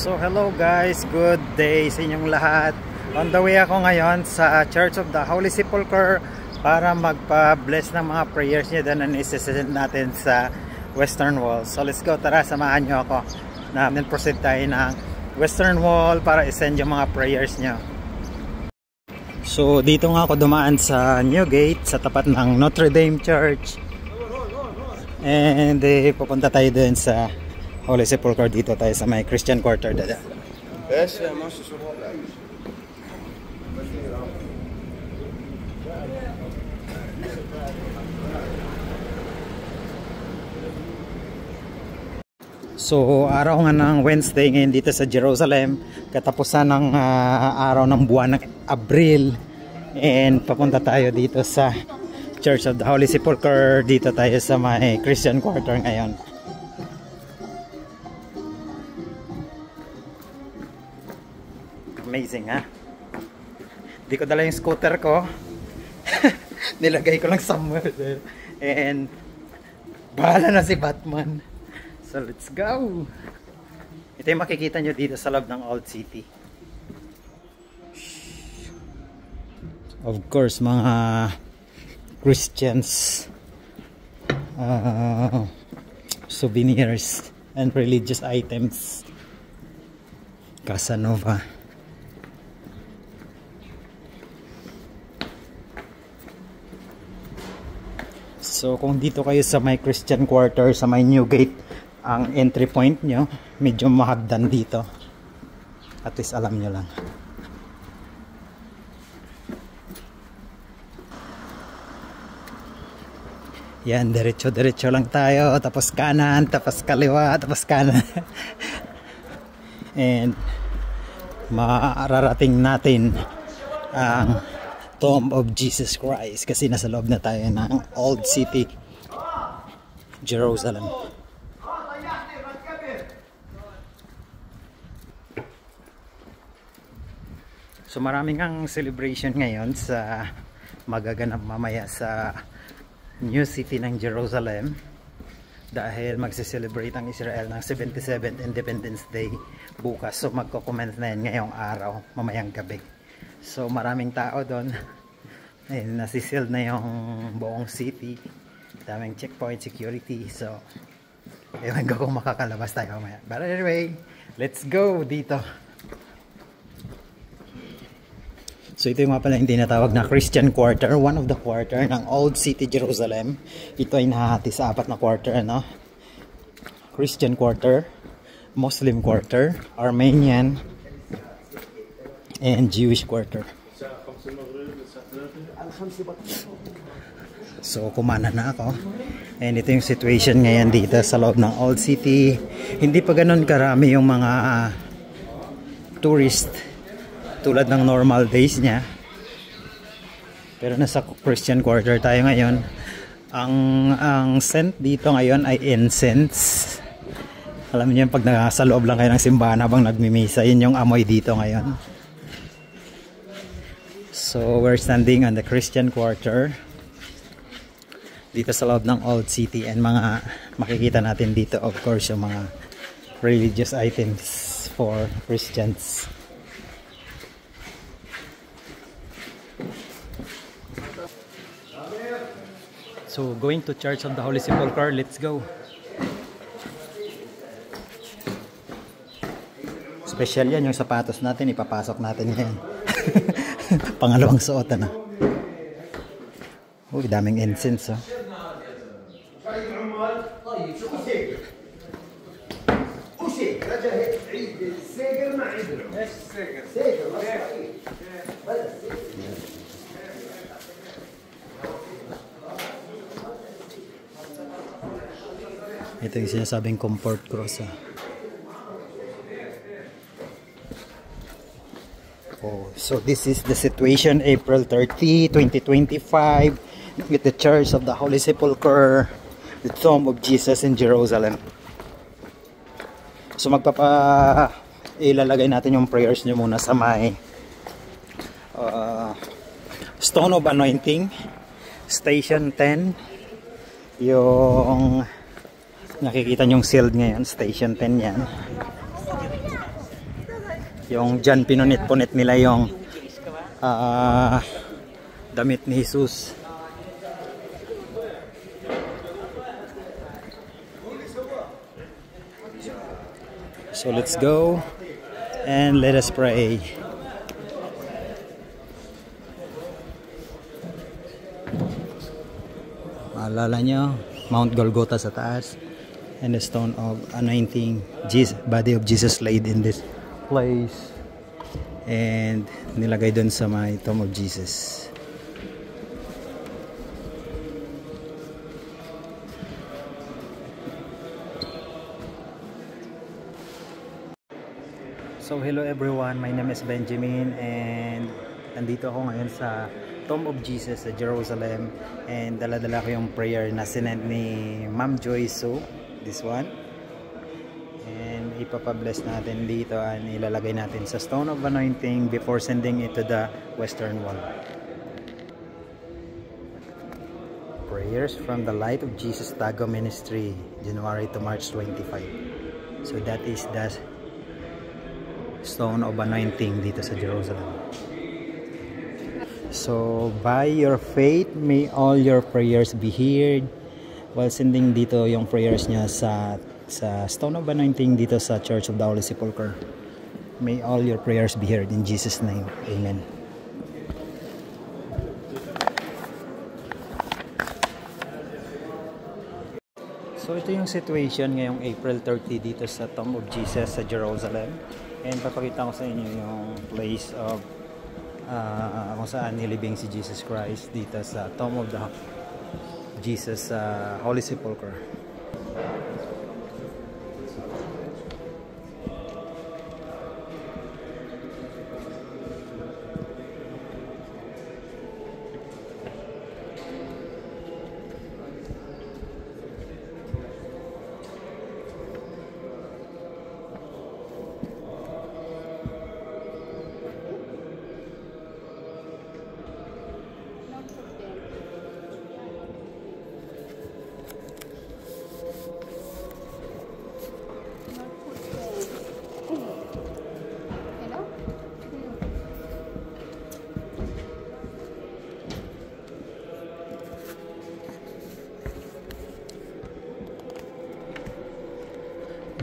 So hello guys, good day sa inyong lahat. On the way ako ngayon sa Church of the Holy Sepulchre para magpa-bless ng mga prayers niya doon na isesend natin sa Western Wall. So let's go, tara samahan nyo ako na proceed tayo ng Western Wall para isend yung mga prayers niya. So dito nga ako dumaan sa New Gate sa tapat ng Notre Dame Church. And pupunta tayo doon sa Holy Sepulchre, dito tayo sa may Christian Quarter dada. So araw nga ng Wednesday ngayon dito sa Jerusalem, katapusan ng araw ng buwan ng Abril, and papunta tayo dito sa Church of the Holy Sepulchre. Dito tayo sa may Christian Quarter ngayon. Amazing, ha? Hindi ko dala yung scooter ko. Nilagay ko lang somewhere there. And bahala na si Batman. So let's go. Ito yung makikita nyo dito sa loob ng Old City. Of course, mga Christians, souvenirs and religious items. Casanova. So kung dito kayo sa may Christian Quarter, sa may New Gate, ang entry point nyo, medyo mahagdan dito. At least alam nyo lang. Yan, diretso lang tayo. Tapos kanan, tapos kaliwa, tapos kanan. And mararating natin ang Tomb of Jesus Christ kasi nasa loob na tayo ng Old City, Jerusalem. So maraming ang celebration ngayon sa magaganap mamaya sa New City ng Jerusalem dahil magse-celebrate ang Israel ng 77th Independence Day bukas. So magko-comment na yan ngayong araw, mamayang gabi. So maraming tao doon. Nasisealed na yung buong city. Daming checkpoint security. So ewan ko kung makakalabas tayo mamaya. But anyway, let's go dito. So ito yung nga pala yung tinatawag na Christian Quarter, one of the quarter ng Old City Jerusalem. Ito ay nahahati sa apat na quarter, ano? Christian Quarter, Muslim Quarter, Armenian, and Jewish Quarter. So kumana na ako. And ito yung situation ngayon dito sa loob ng Old City. Hindi pa ganun karami yung mga tourist tulad ng normal days niya. Pero nasa Christian Quarter tayo ngayon. Ang scent dito ngayon ay incense. Alam niyo pag nasa loob lang kayo ng simbahan habang nagmimisa, yun yung amoy dito ngayon. So we're standing on the Christian Quarter dito sa loob ng Old City, and mga makikita natin dito of course yung mga religious items for Christians. So going to Church of the Holy Sepulchre, let's go. Special yan yung sapatos natin, ipapasok natin yan. Pangalawang suotan na. Uy, daming incense, oh. Ito yung sinasabing comfort cross, ah. Oh, so this is the situation April 30, 2025 with the Church of the Holy Sepulchre, the Tomb of Jesus in Jerusalem. So ilalagay natin yung prayers nyo muna sa may Stone of Anointing, Station 10. Yung nakikita nyong sealed ngayon, Station 10 yan. Yung dyan pinunit-punit nila yung damit ni Jesus. So let's go and let us pray. Maalala nyo, Mount Golgotha sa taas, and the stone of anointing, body of Jesus laid in this place, and nilagay dun sa may tomb of Jesus. So hello everyone, my name is Benjamin, and nandito ako ngayon sa Tomb of Jesus sa Jerusalem, and dala-dala ko yung prayer na sinend ni Ma'am Joy So, this one, and ipapabless natin dito and ilalagay natin sa stone of anointing before sending it to the western wall. Prayers from the Light of Jesus Tago Ministry, January to March 25. So that is the stone of anointing dito sa Jerusalem. So by your faith, may all your prayers be heard. While sending dito yung prayers niya sa stone of anointing dito sa Church of the Holy Sepulchre. May all your prayers be heard in Jesus' name. Amen. So ito yung situation ngayong April 30 dito sa Tomb of Jesus sa Jerusalem. And papakita ko sa inyo yung place of kung saan nilibing si Jesus Christ dito sa Tomb of the Jesus Holy Sepulchre.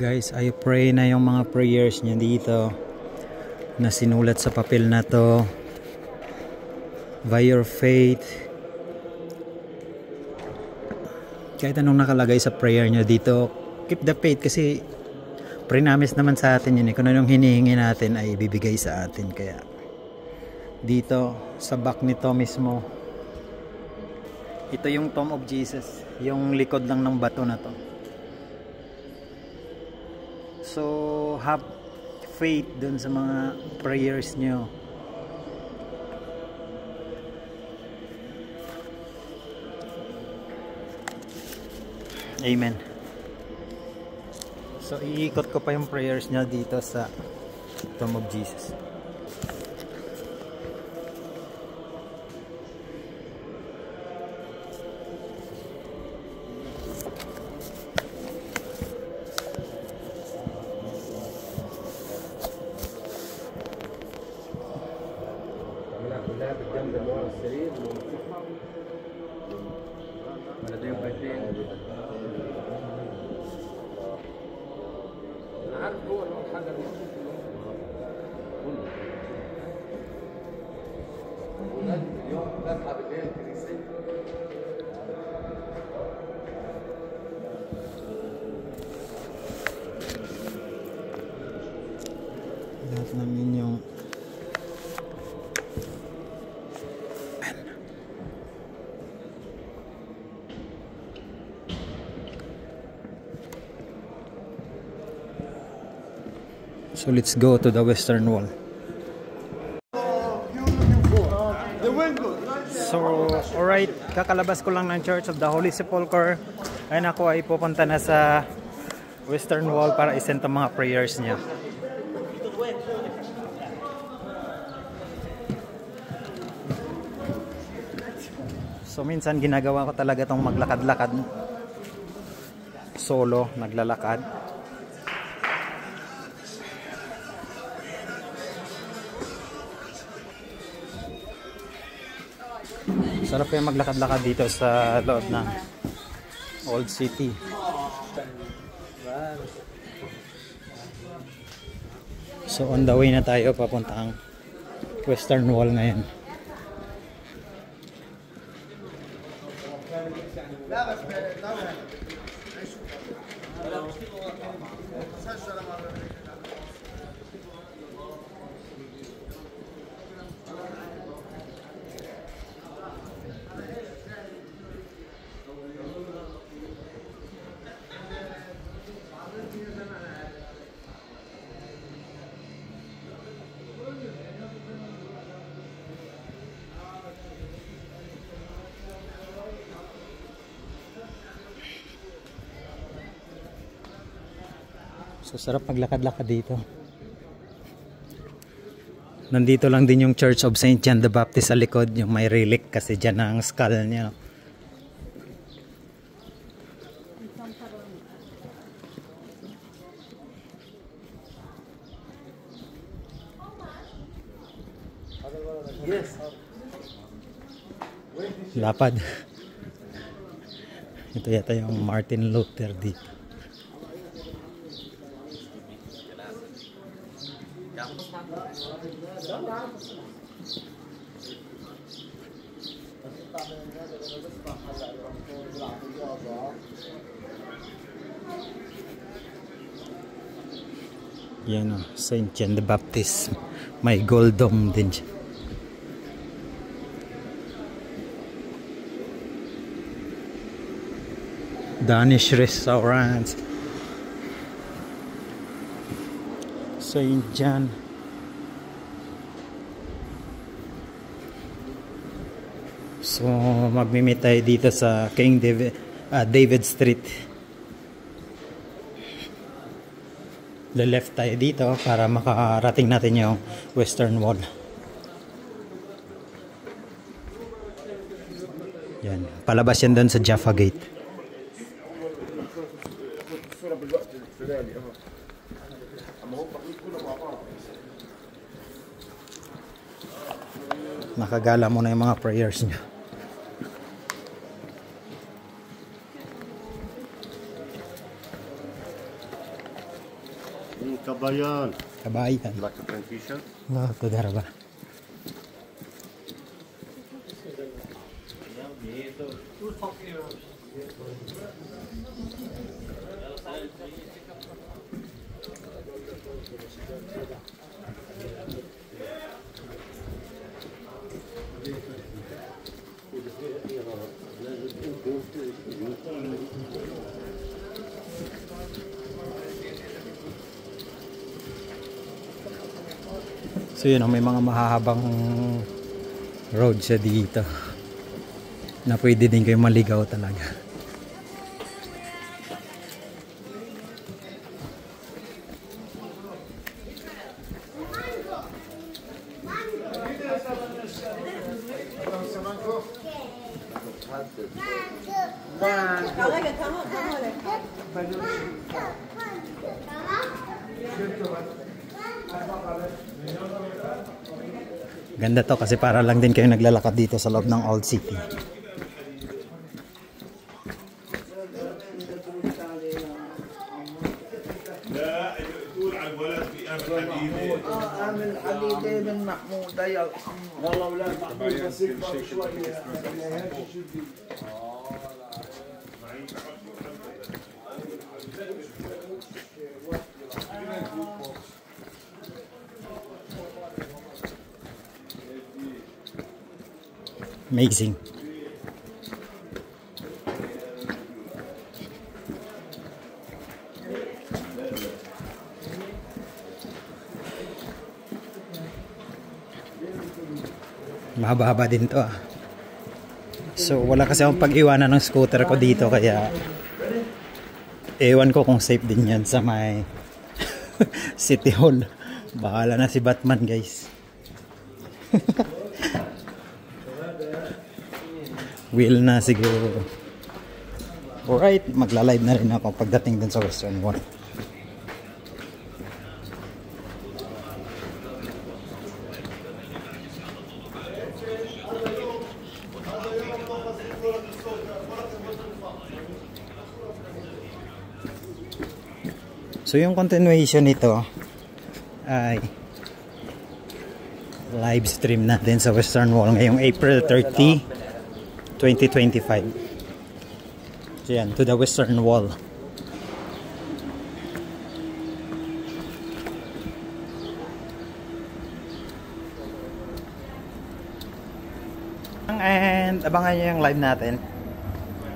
Guys, I pray na yung mga prayers niya dito na sinulat sa papel na to. By your faith, kahit anong nakalagay sa prayer niya dito, keep the faith, kasi pre-promise naman sa atin yun eh. Kung anong hinihingi natin ay ibibigay sa atin. Kaya dito sa back nito mismo, ito yung Tomb of Jesus, yung likod lang ng bato na to. So have faith dun sa mga prayers nyo. Amen. So iikot ko pa yung prayers niya dito sa Tomb of Jesus. Lahat namin yung so let's go to the western wall. So alright, kakalabas ko lang ng Church of the Holy Sepulchre, ayun ako ay pupunta na sa western wall para isend ang mga prayers niya. So minsan ginagawa ko talaga tong maglakad-lakad solo, naglalakad. Sarap yung maglakad-lakad dito sa loob ng Old City. So on the way na tayo papuntang Western Wall ngayon. So sarap maglakad-lakad dito. Nandito lang din yung Church of St. John the Baptist sa likod, yung may relic kasi dyan ang skull niya. Lapad. Ito yata yung Martin Luther dito. Yan o, St. John the Baptist. May gold dome din siya. Danish restaurants. St. John. So magmi-meet tayo dito sa King David Street. Le-left tayo dito para makarating natin yung Western Wall. Yan, palabas yan doon sa Jaffa Gate. Nakagala mo na yung mga prayers niya. Kabayan. Kabayan. Like a French t-shirt. No, todara ba? So yun, may mga mahahabang road siya dito na pwede din kayo maligaw talaga. Ganda to kasi para lang din kayo naglalakad dito sa loob ng Old City. Amazing. Mahaba-haba din to ah. So wala kasi akong pag-iwanan ng scooter ko dito kaya ewan ko kung safe din yan sa may City Hall. Bahala na si Batman guys. Wheel na siguro. Alright, magla-live na rin ako pagdating dun sa Western Wall. So yung continuation nito ay live stream natin sa Western Wall ngayong April 30, 2025. So yan, to the Western Wall. And abangan nyo yung live natin.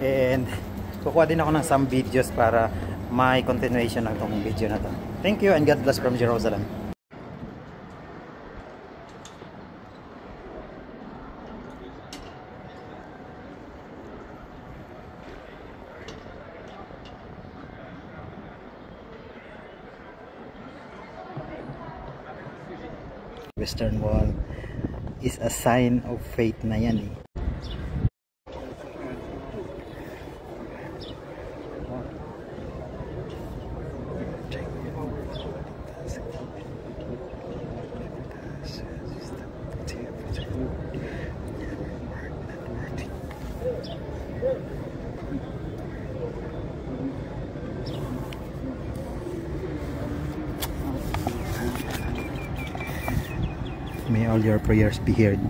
And kukuha din ako ng some videos para may continuation ng itong video na to. Thank you and God bless from Jerusalem. Western Wall is a sign of faith na yan eh. May all your prayers be heard.